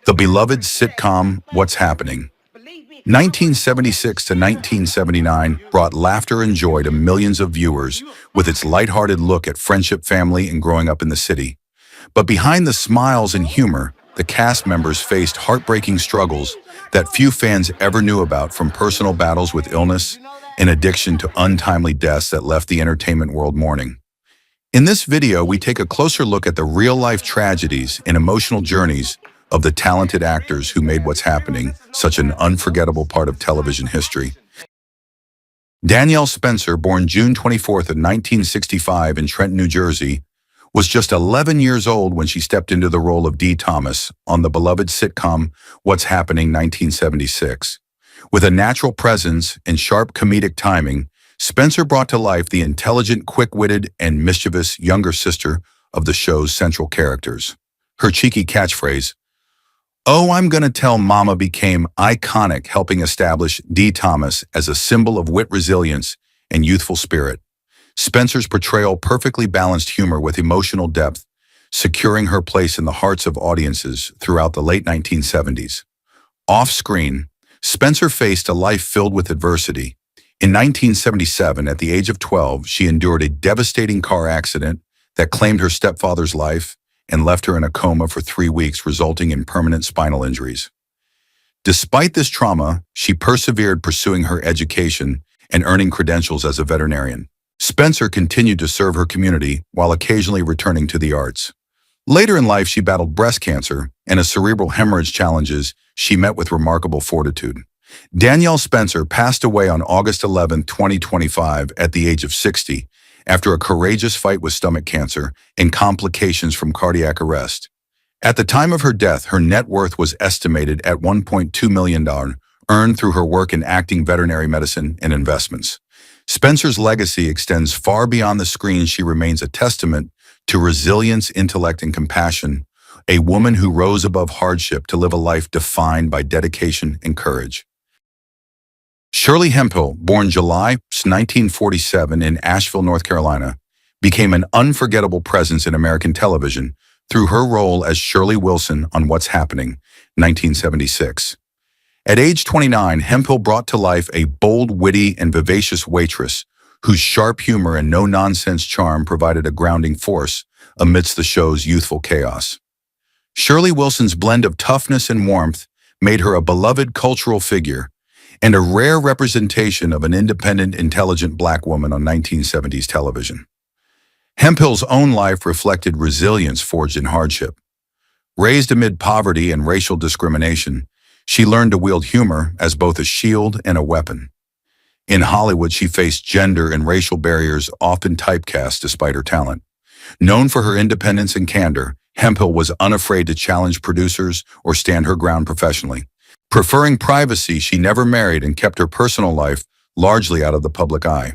The beloved sitcom What's Happening? 1976 to 1979 brought laughter and joy to millions of viewers with its lighthearted look at friendship, family, and growing up in the city. But behind the smiles and humor, the cast members faced heartbreaking struggles that few fans ever knew about, from personal battles with illness and addiction to untimely deaths that left the entertainment world mourning. In this video, we take a closer look at the real-life tragedies and emotional journeys of the talented actors who made What's Happening such an unforgettable part of television history. Danielle Spencer, born June 24th of 1965 in Trenton, New Jersey, was just 11 years old when she stepped into the role of Dee Thomas on the beloved sitcom What's Happening 1976. With a natural presence and sharp comedic timing, Spencer brought to life the intelligent, quick-witted, and mischievous younger sister of the show's central characters. Her cheeky catchphrase, "Oh, I'm gonna tell Mama," became iconic, helping establish Dee Thomas as a symbol of wit, resilience, and youthful spirit. Spencer's portrayal perfectly balanced humor with emotional depth, securing her place in the hearts of audiences throughout the late 1970s. Off-screen, Spencer faced a life filled with adversity. In 1977, at the age of 12, she endured a devastating car accident that claimed her stepfather's life and left her in a coma for 3 weeks, resulting in permanent spinal injuries. Despite this trauma, she persevered, pursuing her education and earning credentials as a veterinarian. Spencer continued to serve her community while occasionally returning to the arts. Later in life, she battled breast cancer and a cerebral hemorrhage, challenges she met with remarkable fortitude. Danielle Spencer passed away on August 11, 2025, at the age of 60, after a courageous fight with stomach cancer and complications from cardiac arrest. At the time of her death, her net worth was estimated at $1.2 million, earned through her work in acting, veterinary medicine, and investments. Spencer's legacy extends far beyond the screen. She remains a testament to resilience, intellect, and compassion, a woman who rose above hardship to live a life defined by dedication and courage. Shirley Hemphill, born July 1947 in Asheville, North Carolina, became an unforgettable presence in American television through her role as Shirley Wilson on What's Happening, 1976. At age 29, Hemphill brought to life a bold, witty, and vivacious waitress whose sharp humor and no-nonsense charm provided a grounding force amidst the show's youthful chaos. Shirley Wilson's blend of toughness and warmth made her a beloved cultural figure and a rare representation of an independent, intelligent Black woman on 1970s television. Hemphill's own life reflected resilience forged in hardship. Raised amid poverty and racial discrimination, she learned to wield humor as both a shield and a weapon. In Hollywood, she faced gender and racial barriers, often typecast despite her talent. Known for her independence and candor, Hemphill was unafraid to challenge producers or stand her ground professionally. Preferring privacy, she never married and kept her personal life largely out of the public eye.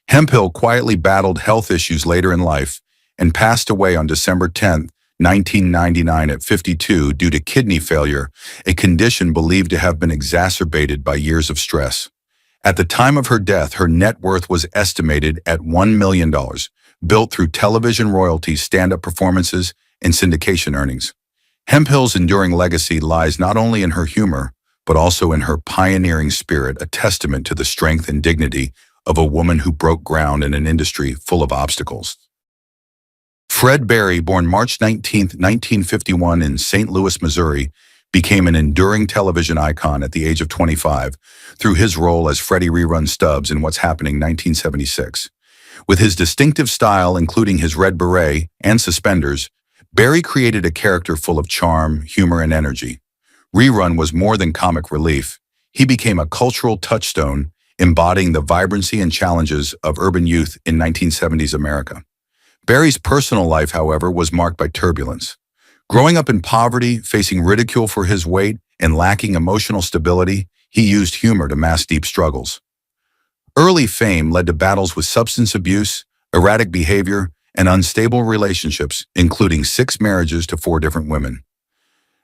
Hemphill quietly battled health issues later in life and passed away on December 10, 1999 at 52 due to kidney failure, a condition believed to have been exacerbated by years of stress. At the time of her death, her net worth was estimated at $1 million, built through television royalties, stand-up performances, and syndication earnings. Hemphill's enduring legacy lies not only in her humor, but also in her pioneering spirit, a testament to the strength and dignity of a woman who broke ground in an industry full of obstacles. Fred Berry, born March 19, 1951 in St. Louis, Missouri, became an enduring television icon at the age of 25 through his role as Freddie Rerun Stubbs in What's Happening 1976. With his distinctive style, including his red beret and suspenders, Berry created a character full of charm, humor, and energy. Rerun was more than comic relief. He became a cultural touchstone, embodying the vibrancy and challenges of urban youth in 1970s America. Berry's personal life, however, was marked by turbulence. Growing up in poverty, facing ridicule for his weight, and lacking emotional stability, he used humor to mask deep struggles. Early fame led to battles with substance abuse, erratic behavior, and unstable relationships, including 6 marriages to 4 different women.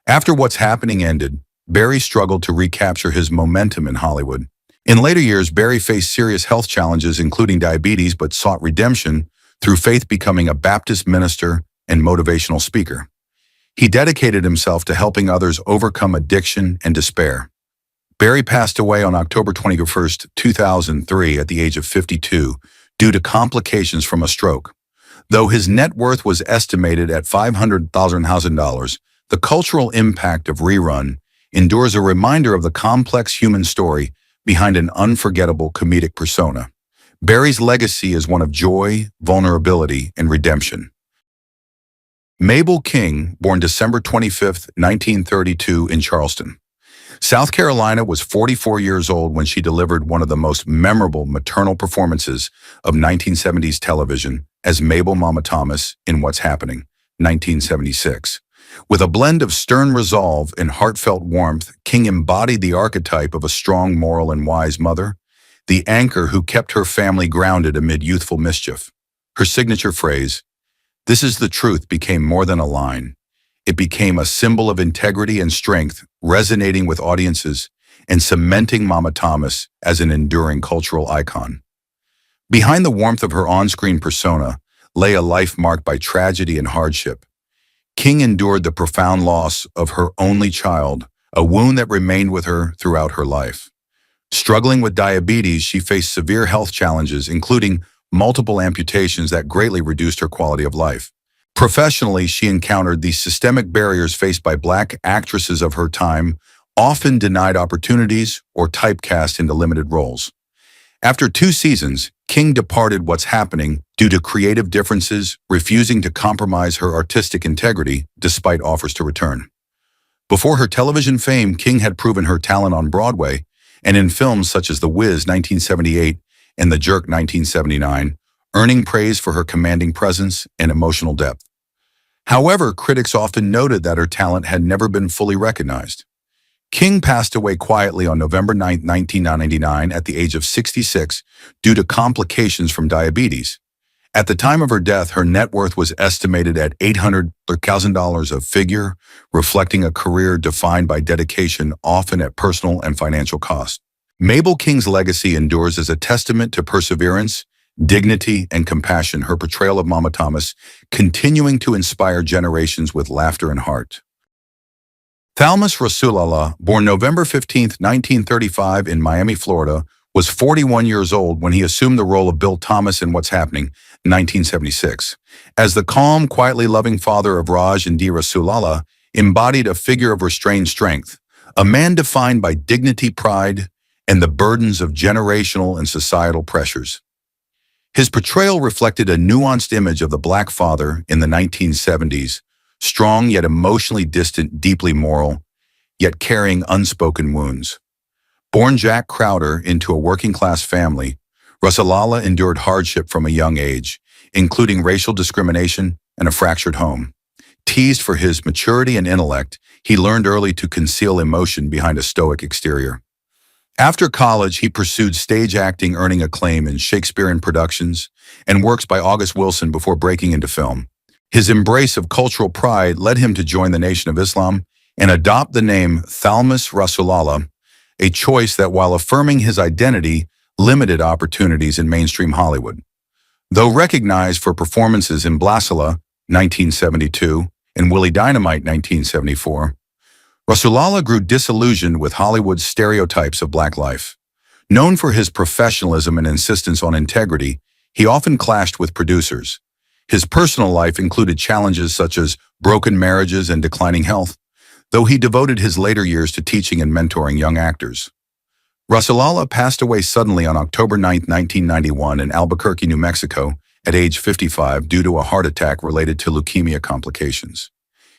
After What's Happening ended, Berry struggled to recapture his momentum in Hollywood. In later years, Berry faced serious health challenges, including diabetes, but sought redemption through faith, becoming a Baptist minister and motivational speaker. He dedicated himself to helping others overcome addiction and despair. Barry passed away on October 21, 2003 at the age of 52 due to complications from a stroke. Though his net worth was estimated at $500,000, the cultural impact of Rerun endures a reminder of the complex human story behind an unforgettable comedic persona. Barry's legacy is one of joy, vulnerability, and redemption. Mabel King, born December 25, 1932 in Charleston, South Carolina, was 44 years old when she delivered one of the most memorable maternal performances of 1970s television as Mabel Mama Thomas in What's Happening, 1976. With a blend of stern resolve and heartfelt warmth, King embodied the archetype of a strong, moral, and wise mother, the anchor who kept her family grounded amid youthful mischief. Her signature phrase, "This is the truth," became more than a line. It became a symbol of integrity and strength, resonating with audiences and cementing Mama Thomas as an enduring cultural icon. Behind the warmth of her on-screen persona lay a life marked by tragedy and hardship. King endured the profound loss of her only child, a wound that remained with her throughout her life. Struggling with diabetes, she faced severe health challenges, including multiple amputations that greatly reduced her quality of life. Professionally, she encountered the systemic barriers faced by Black actresses of her time, often denied opportunities or typecast into limited roles. After 2 seasons, King departed What's Happening due to creative differences, refusing to compromise her artistic integrity despite offers to return. Before her television fame, King had proven her talent on Broadway and in films such as The Wiz 1978 and The Jerk 1979, earning praise for her commanding presence and emotional depth. However, critics often noted that her talent had never been fully recognized. King passed away quietly on November 9, 1999 at the age of 66 due to complications from diabetes. At the time of her death, her net worth was estimated at $800,000, a figure reflecting a career defined by dedication, often at personal and financial cost. Mabel King's legacy endures as a testament to perseverance, dignity, and compassion, her portrayal of Mama Thomas continuing to inspire generations with laughter and heart. Thalmus Rasulullah, born November 15, 1935 in Miami, Florida, was 41 years old when he assumed the role of Bill Thomas in What's Happening, 1976. As the calm, quietly loving father of Raj and Dee Rasulullah, embodied a figure of restrained strength, a man defined by dignity, pride, and the burdens of generational and societal pressures. His portrayal reflected a nuanced image of the Black father in the 1970s, strong yet emotionally distant, deeply moral, yet carrying unspoken wounds. Born Jack Crowder into a working-class family, Rasulullah endured hardship from a young age, including racial discrimination and a fractured home. Teased for his maturity and intellect, he learned early to conceal emotion behind a stoic exterior. After college, he pursued stage acting, earning acclaim in Shakespearean productions and works by August Wilson before breaking into film. His embrace of cultural pride led him to join the Nation of Islam and adopt the name Thalmus Rasulullah, a choice that, while affirming his identity, limited opportunities in mainstream Hollywood. Though recognized for performances in Blasila, 1972, and Willie Dynamite, 1974, Rasulullah grew disillusioned with Hollywood's stereotypes of Black life. Known for his professionalism and insistence on integrity, he often clashed with producers. His personal life included challenges such as broken marriages and declining health, though he devoted his later years to teaching and mentoring young actors. Rasulullah passed away suddenly on October 9, 1991 in Albuquerque, New Mexico, at age 55 due to a heart attack related to leukemia complications.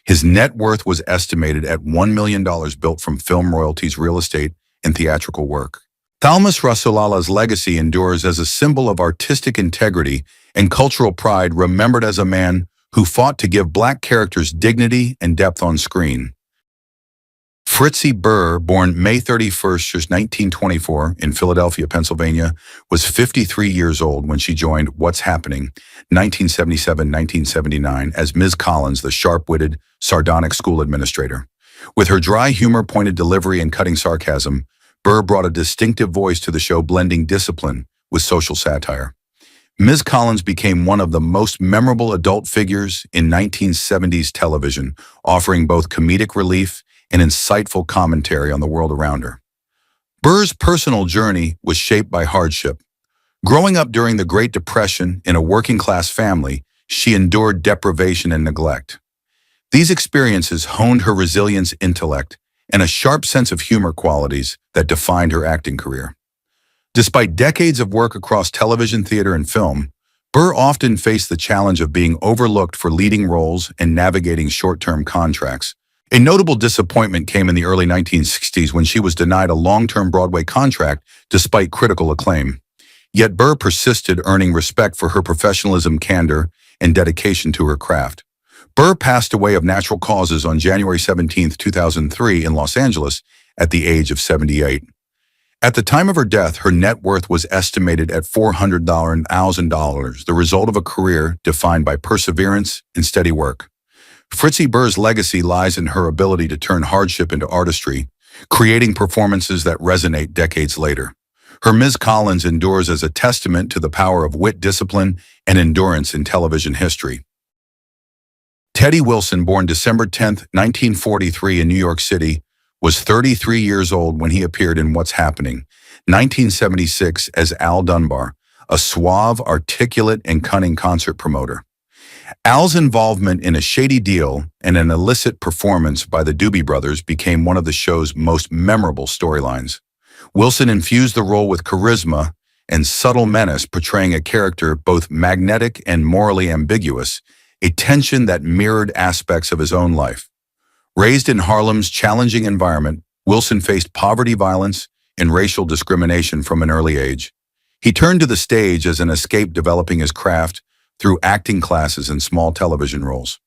His net worth was estimated at $1 million, built from film royalties, real estate, and theatrical work. Thalmus Rasulullah's legacy endures as a symbol of artistic integrity and cultural pride, remembered as a man who fought to give Black characters dignity and depth on screen. Fritzie Burr, born May 31, 1924 in Philadelphia, Pennsylvania, was 53 years old when she joined What's Happening, 1977-1979, as Ms. Collins, the sharp-witted, sardonic school administrator. With her dry humor, pointed delivery, and cutting sarcasm, Burr brought a distinctive voice to the show, blending discipline with social satire. Ms. Collins became one of the most memorable adult figures in 1970s television, offering both comedic relief and insightful commentary on the world around her. Burr's personal journey was shaped by hardship. Growing up during the Great Depression in a working-class family, she endured deprivation and neglect. These experiences honed her resilience, intellect, and a sharp sense of humor qualities that defined her acting career. Despite decades of work across television, theater, and film, Burr often faced the challenge of being overlooked for leading roles and navigating short-term contracts. A notable disappointment came in the early 1960s when she was denied a long-term Broadway contract despite critical acclaim. Yet Burr persisted, earning respect for her professionalism, candor, and dedication to her craft. Burr passed away of natural causes on January 17, 2003 in Los Angeles at the age of 78. At the time of her death, her net worth was estimated at $400,000, the result of a career defined by perseverance and steady work. Fritzi Burr's legacy lies in her ability to turn hardship into artistry, creating performances that resonate decades later. Her Ms. Collins endures as a testament to the power of wit, discipline, and endurance in television history. Teddy Wilson, born December 10, 1943 in New York City, was 33 years old when he appeared in What's Happening, 1976, as Al Dunbar, a suave, articulate, and cunning concert promoter. Al's involvement in a shady deal and an illicit performance by the Doobie Brothers became one of the show's most memorable storylines. Wilson infused the role with charisma and subtle menace, portraying a character both magnetic and morally ambiguous, a tension that mirrored aspects of his own life. Raised in Harlem's challenging environment, Wilson faced poverty, violence, and racial discrimination from an early age. He turned to the stage as an escape, developing his craft through acting classes and small television roles.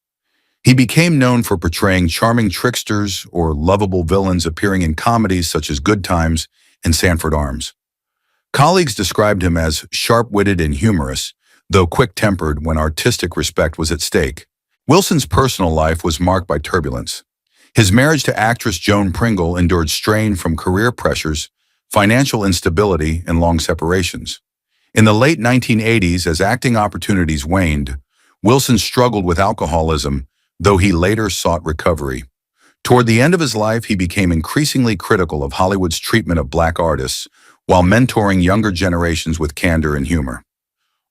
He became known for portraying charming tricksters or lovable villains, appearing in comedies such as Good Times and Sanford Arms. Colleagues described him as sharp-witted and humorous, though quick-tempered when artistic respect was at stake. Wilson's personal life was marked by turbulence. His marriage to actress Joan Pringle endured strain from career pressures, financial instability, and long separations. In the late 1980s, as acting opportunities waned, Wilson struggled with alcoholism, though he later sought recovery. Toward the end of his life, he became increasingly critical of Hollywood's treatment of black artists, while mentoring younger generations with candor and humor.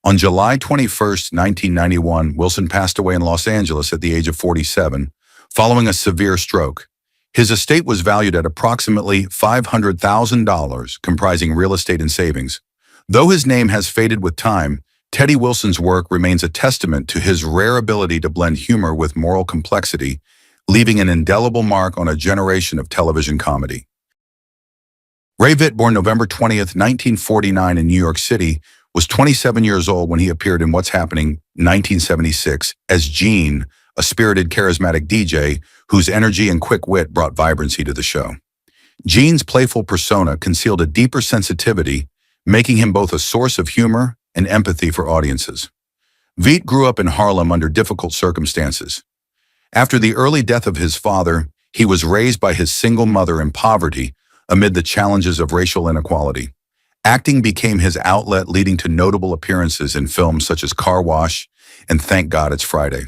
On July 21, 1991, Wilson passed away in Los Angeles at the age of 47, following a severe stroke. His estate was valued at approximately $500,000, comprising real estate and savings. Though his name has faded with time, Teddy Wilson's work remains a testament to his rare ability to blend humor with moral complexity, leaving an indelible mark on a generation of television comedy. Ray Vitt, born November 20, 1949 in New York City, was 27 years old when he appeared in What's Happening, 1976, as Gene, a spirited, charismatic DJ whose energy and quick wit brought vibrancy to the show. Gene's playful persona concealed a deeper sensitivity, making him both a source of humor and empathy for audiences. Vitt grew up in Harlem under difficult circumstances. After the early death of his father, he was raised by his single mother in poverty amid the challenges of racial inequality. Acting became his outlet, leading to notable appearances in films such as Car Wash and Thank God It's Friday.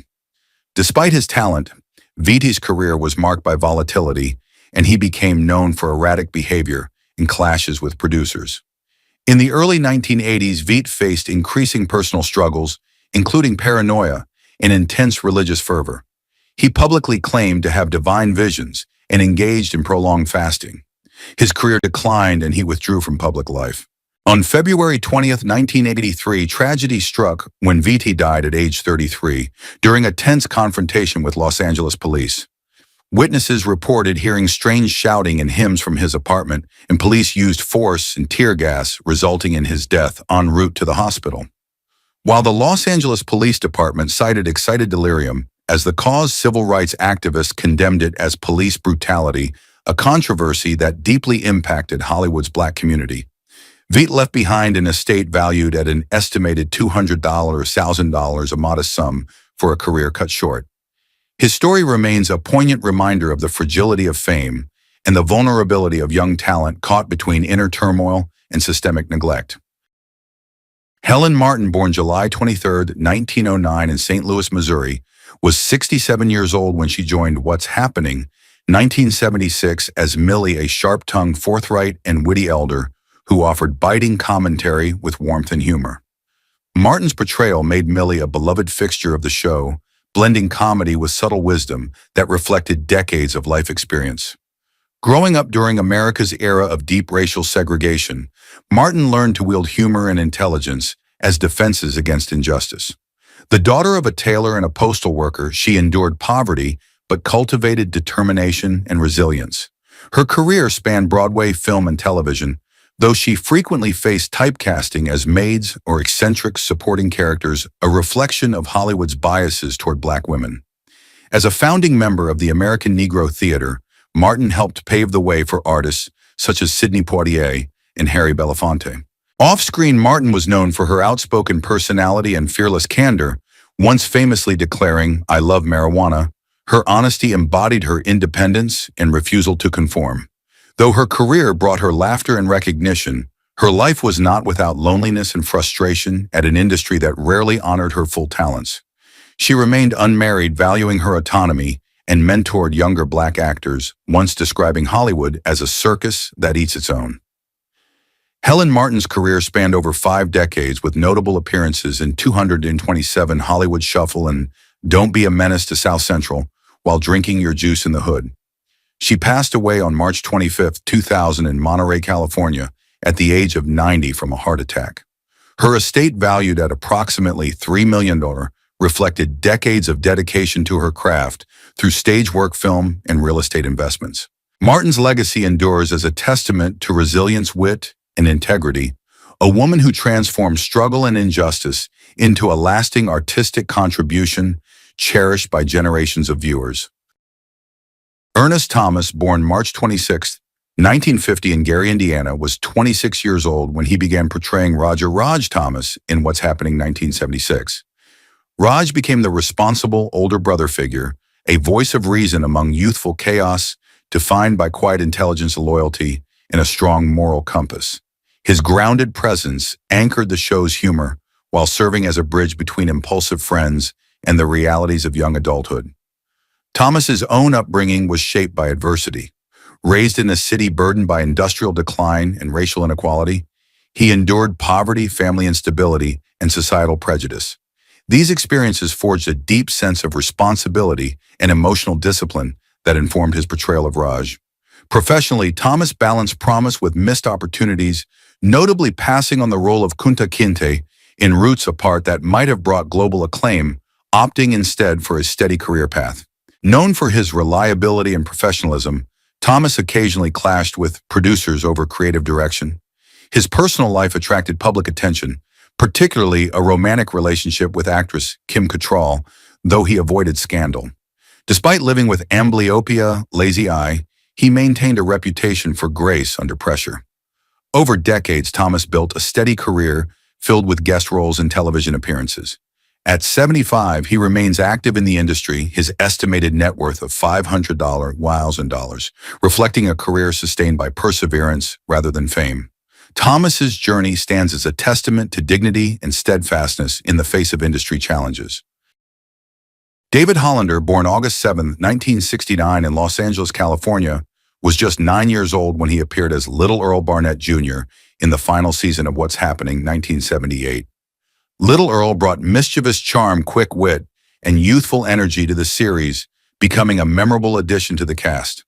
Despite his talent, Vitt's career was marked by volatility, and he became known for erratic behavior and clashes with producers. In the early 1980s, Vitt faced increasing personal struggles, including paranoia and intense religious fervor. He publicly claimed to have divine visions and engaged in prolonged fasting. His career declined and he withdrew from public life. On February 20, 1983, tragedy struck when Vitt died at age 33 during a tense confrontation with Los Angeles police. Witnesses reported hearing strange shouting and hymns from his apartment, and police used force and tear gas, resulting in his death en route to the hospital. While the Los Angeles Police Department cited excited delirium as the cause, civil rights activists condemned it as police brutality, a controversy that deeply impacted Hollywood's black community. Vitt left behind an estate valued at an estimated $200,000, a modest sum for a career cut short. His story remains a poignant reminder of the fragility of fame and the vulnerability of young talent caught between inner turmoil and systemic neglect. Helen Martin, born July 23, 1909 in St. Louis, Missouri, was 67 years old when she joined What's Happening, 1976, as Millie, a sharp-tongued, forthright, and witty elder who offered biting commentary with warmth and humor. Martin's portrayal made Millie a beloved fixture of the show, blending comedy with subtle wisdom that reflected decades of life experience. Growing up during America's era of deep racial segregation, Martin learned to wield humor and intelligence as defenses against injustice. The daughter of a tailor and a postal worker, she endured poverty but cultivated determination and resilience. Her career spanned Broadway, film, and television, though she frequently faced typecasting as maids or eccentric supporting characters, a reflection of Hollywood's biases toward Black women. As a founding member of the American Negro Theater, Martin helped pave the way for artists such as Sidney Poitier and Harry Belafonte. Off-screen, Martin was known for her outspoken personality and fearless candor, once famously declaring, "I love marijuana." Her honesty embodied her independence and refusal to conform. Though her career brought her laughter and recognition, her life was not without loneliness and frustration at an industry that rarely honored her full talents. She remained unmarried, valuing her autonomy, and mentored younger Black actors, once describing Hollywood as a circus that eats its own. Helen Martin's career spanned over 5 decades, with notable appearances in 227 Hollywood Shuffle and Don't Be a Menace to South Central while drinking your juice in the hood. She passed away on March 25, 2000 in Monterey, California, at the age of 90 from a heart attack. Her estate, valued at approximately $3 million, reflected decades of dedication to her craft through stage work, film, and real estate investments. Martin's legacy endures as a testament to resilience, wit, and integrity, a woman who transformed struggle and injustice into a lasting artistic contribution cherished by generations of viewers. Ernest Thomas, born March 26, 1950 in Gary, Indiana, was 26 years old when he began portraying Roger Raj Thomas in What's Happening 1976. Raj became the responsible older brother figure, a voice of reason among youthful chaos, defined by quiet intelligence, loyalty, and a strong moral compass. His grounded presence anchored the show's humor while serving as a bridge between impulsive friends and the realities of young adulthood. Thomas's own upbringing was shaped by adversity. Raised in a city burdened by industrial decline and racial inequality, he endured poverty, family instability, and societal prejudice. These experiences forged a deep sense of responsibility and emotional discipline that informed his portrayal of Raj. Professionally, Thomas balanced promise with missed opportunities, notably passing on the role of Kunta Kinte in Roots, a part that might have brought global acclaim, opting instead for a steady career path. Known for his reliability and professionalism, Thomas occasionally clashed with producers over creative direction. His personal life attracted public attention, particularly a romantic relationship with actress Kim Cattrall, though he avoided scandal. Despite living with amblyopia, lazy eye, he maintained a reputation for grace under pressure. Over decades, Thomas built a steady career filled with guest roles and television appearances. At 75, he remains active in the industry, his estimated net worth of $500,000, reflecting a career sustained by perseverance rather than fame. Thomas's journey stands as a testament to dignity and steadfastness in the face of industry challenges. David Hollander, born August 7, 1969 in Los Angeles, California, was just 9 years old when he appeared as Little Earl Barnett Jr. in the final season of What's Happening 1978. Little Earl brought mischievous charm, quick wit, and youthful energy to the series, becoming a memorable addition to the cast.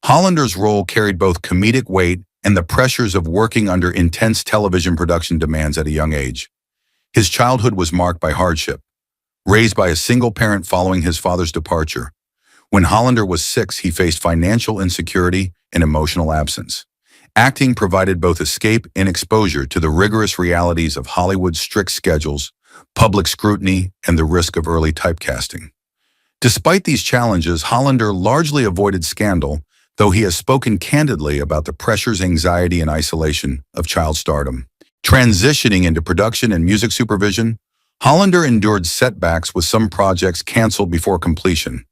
Hollander's role carried both comedic weight and the pressures of working under intense television production demands at a young age. His childhood was marked by hardship. Raised by a single parent following his father's departure, when Hollander was 6, he faced financial insecurity and emotional absence. Acting provided both escape and exposure to the rigorous realities of Hollywood's strict schedules, public scrutiny, and the risk of early typecasting. Despite these challenges, Hollander largely avoided scandal, though he has spoken candidly about the pressures, anxiety, and isolation of child stardom. Transitioning into production and music supervision, Hollander endured setbacks with some projects canceled before completion.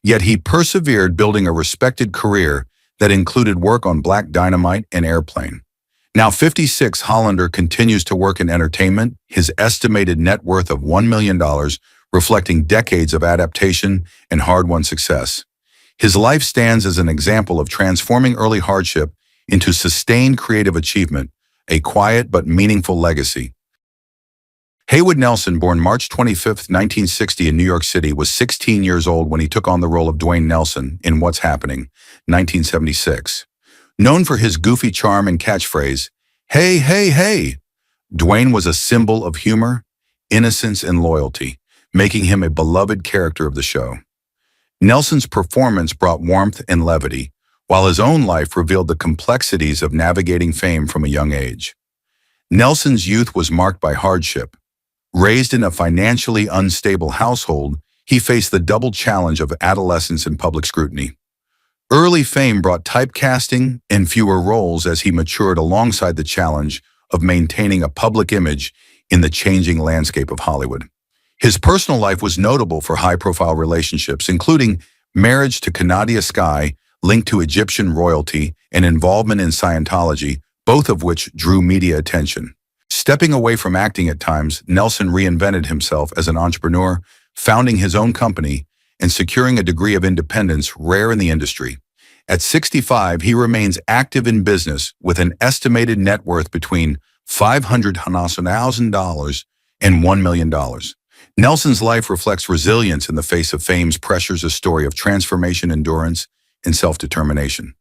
Yet he persevered, building a respected career that included work on Black Dynamite and Airplane. Now 56, Hollander continues to work in entertainment, his estimated net worth of $1 million, reflecting decades of adaptation and hard-won success. His life stands as an example of transforming early hardship into sustained creative achievement, a quiet but meaningful legacy. Haywood Nelson, born March 25, 1960 in New York City, was 16 years old when he took on the role of Dwayne Nelson in What's Happening, 1976. Known for his goofy charm and catchphrase, "Hey, hey, hey," Dwayne was a symbol of humor, innocence, and loyalty, making him a beloved character of the show. Nelson's performance brought warmth and levity, while his own life revealed the complexities of navigating fame from a young age. Nelson's youth was marked by hardship. Raised in a financially unstable household, he faced the double challenge of adolescence and public scrutiny. Early fame brought typecasting and fewer roles as he matured alongside the challenge of maintaining a public image in the changing landscape of Hollywood. His personal life was notable for high-profile relationships, including marriage to Kanadia Sky, linked to Egyptian royalty, and involvement in Scientology, both of which drew media attention. Stepping away from acting at times, Nelson reinvented himself as an entrepreneur, founding his own company and securing a degree of independence rare in the industry. At 65, he remains active in business with an estimated net worth between $500,000 and $1 million. Nelson's life reflects resilience in the face of fame's pressures, a story of transformation, endurance, and self-determination.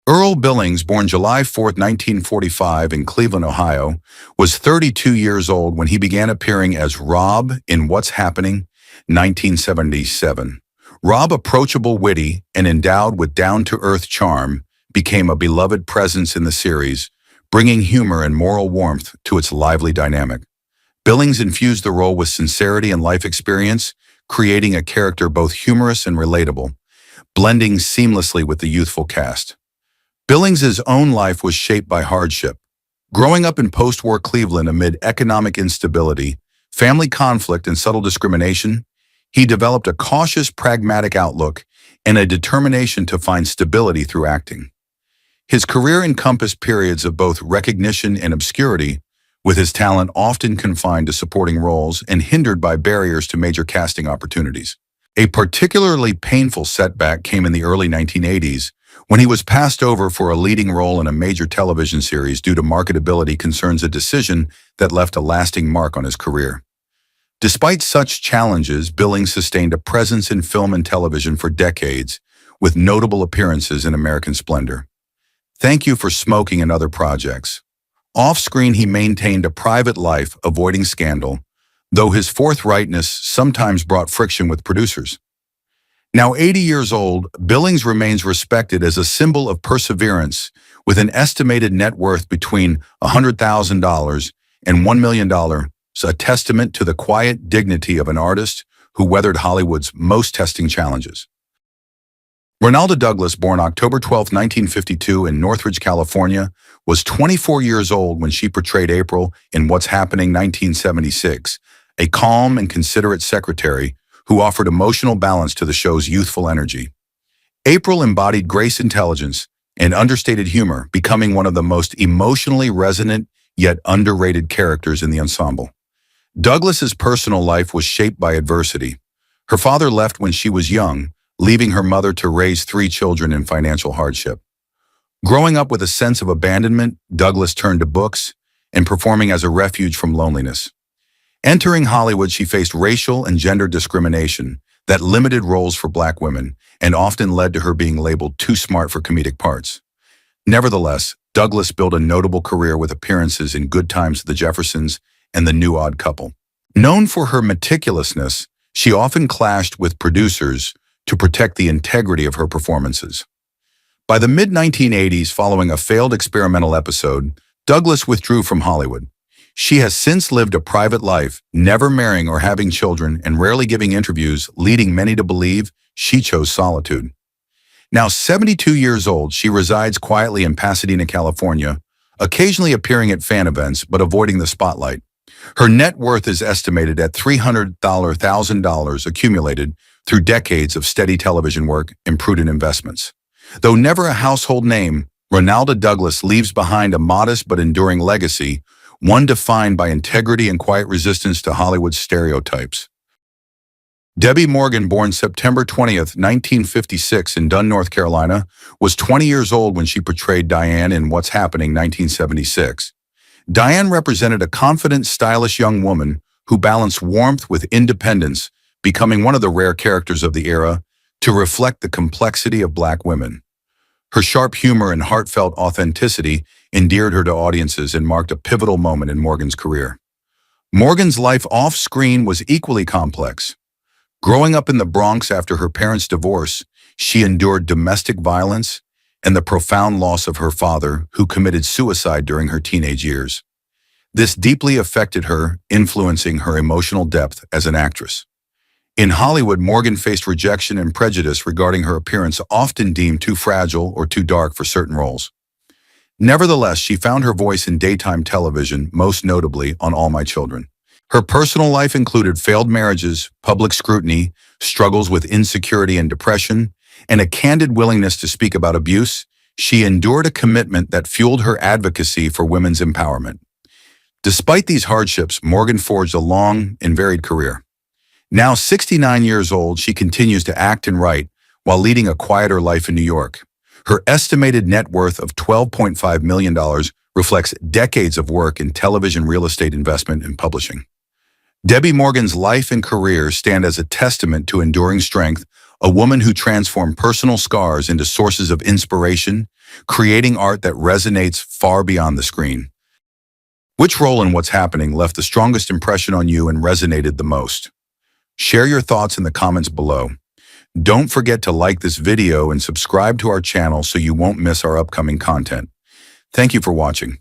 Earl Billings, born July 4, 1945 in Cleveland, Ohio, was 32 years old when he began appearing as Rob in What's Happening, 1977. Rob, approachable, witty, and endowed with down-to-earth charm, became a beloved presence in the series, bringing humor and moral warmth to its lively dynamic. Billings infused the role with sincerity and life experience, creating a character both humorous and relatable, blending seamlessly with the youthful cast. Billings' own life was shaped by hardship. Growing up in post-war Cleveland amid economic instability, family conflict, and subtle discrimination, he developed a cautious, pragmatic outlook and a determination to find stability through acting. His career encompassed periods of both recognition and obscurity, with his talent often confined to supporting roles and hindered by barriers to major casting opportunities. A particularly painful setback came in the early 1980s, when he was passed over for a leading role in a major television series due to marketability concerns, a decision that left a lasting mark on his career. Despite such challenges, Billings sustained a presence in film and television for decades, with notable appearances in American Splendor, Thank You for Smoking, and other projects. Off-screen, he maintained a private life, avoiding scandal, though his forthrightness sometimes brought friction with producers. Now 80 years old, Billings remains respected as a symbol of perseverance, with an estimated net worth between $100,000 and $1 million, a testament to the quiet dignity of an artist who weathered Hollywood's most testing challenges. Ronalda Douglas, born October 12, 1952 in Northridge, California, was 24 years old when she portrayed April in What's Happening, 1976, a calm and considerate secretary who offered emotional balance to the show's youthful energy. April embodied grace, intelligence, and understated humor, becoming one of the most emotionally resonant yet underrated characters in the ensemble. Douglas's personal life was shaped by adversity. Her father left when she was young, leaving her mother to raise 3 children in financial hardship. Growing up with a sense of abandonment, Douglas turned to books and performing as a refuge from loneliness. Entering Hollywood, she faced racial and gender discrimination that limited roles for Black women and often led to her being labeled too smart for comedic parts. Nevertheless, Douglas built a notable career with appearances in Good Times, The Jeffersons, and The New Odd Couple. Known for her meticulousness, she often clashed with producers to protect the integrity of her performances. By the mid-1980s, following a failed experimental episode, Douglas withdrew from Hollywood. She has since lived a private life, never marrying or having children, and rarely giving interviews, leading many to believe she chose solitude. Now 72 years old, she resides quietly in Pasadena, California, occasionally appearing at fan events but avoiding the spotlight. Her net worth is estimated at $300,000 accumulated through decades of steady television work and prudent investments. Though never a household name, Ronalda Douglas leaves behind a modest but enduring legacy, one defined by integrity and quiet resistance to Hollywood's stereotypes. Debbie Morgan, born September 20th, 1956 in Dunn, North Carolina, was 20 years old when she portrayed Diane in What's Happening, 1976. Diane represented a confident, stylish young woman who balanced warmth with independence, becoming one of the rare characters of the era to reflect the complexity of Black women. Her sharp humor and heartfelt authenticity endeared her to audiences and marked a pivotal moment in Morgan's career. Morgan's life off-screen was equally complex. Growing up in the Bronx after her parents' divorce, she endured domestic violence and the profound loss of her father, who committed suicide during her teenage years. This deeply affected her, influencing her emotional depth as an actress. In Hollywood, Morgan faced rejection and prejudice regarding her appearance, often deemed too fragile or too dark for certain roles. Nevertheless, she found her voice in daytime television, most notably on All My Children. Her personal life included failed marriages, public scrutiny, struggles with insecurity and depression, and a candid willingness to speak about abuse. She endured a commitment that fueled her advocacy for women's empowerment. Despite these hardships, Morgan forged a long and varied career. Now 69 years old, she continues to act and write while leading a quieter life in New York. Her estimated net worth of $12.5 million reflects decades of work in television, real estate, investment, and publishing. Debbie Morgan's life and career stand as a testament to enduring strength, a woman who transformed personal scars into sources of inspiration, creating art that resonates far beyond the screen. Which role in What's Happening left the strongest impression on you and resonated the most? Share your thoughts in the comments below. Don't forget to like this video and subscribe to our channel so you won't miss our upcoming content. Thank you for watching.